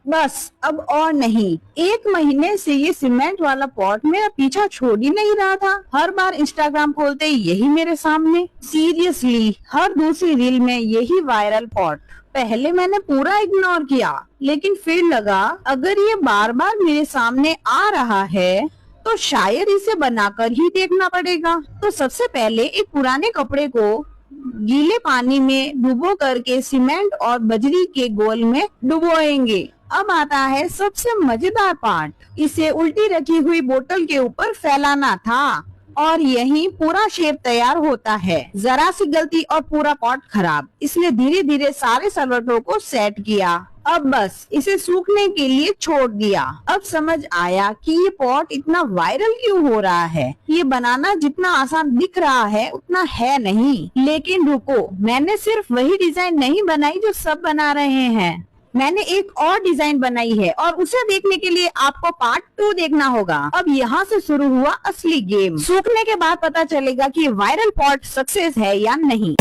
बस अब और नहीं। 1 महीने से ये सीमेंट वाला पॉट मेरा पीछा छोड़ ही नहीं रहा था। हर बार इंस्टाग्राम खोलते ही यही मेरे सामने। सीरियसली हर दूसरी रील में यही वायरल पॉट। पहले मैंने पूरा इग्नोर किया, लेकिन फिर लगा अगर ये बार बार मेरे सामने आ रहा है तो शायद इसे बनाकर ही देखना पड़ेगा। तो सबसे पहले एक पुराने कपड़े को गीले पानी में डुबो करके सीमेंट और बजरी के घोल में डुबोएंगे। अब आता है सबसे मजेदार पार्ट। इसे उल्टी रखी हुई बोतल के ऊपर फैलाना था और यही पूरा शेप तैयार होता है। जरा सी गलती और पूरा पॉट खराब, इसलिए धीरे धीरे सारे सर्वटों को सेट किया। अब बस इसे सूखने के लिए छोड़ दिया। अब समझ आया कि ये पॉट इतना वायरल क्यों हो रहा है। ये बनाना जितना आसान दिख रहा है उतना है नहीं। लेकिन रुको, मैंने सिर्फ वही डिजाइन नहीं बनाई जो सब बना रहे हैं। मैंने एक और डिजाइन बनाई है और उसे देखने के लिए आपको पार्ट 2 देखना होगा। अब यहाँ से शुरू हुआ असली गेम। सूखने के बाद पता चलेगा कि वायरल पॉट सक्सेस है या नहीं।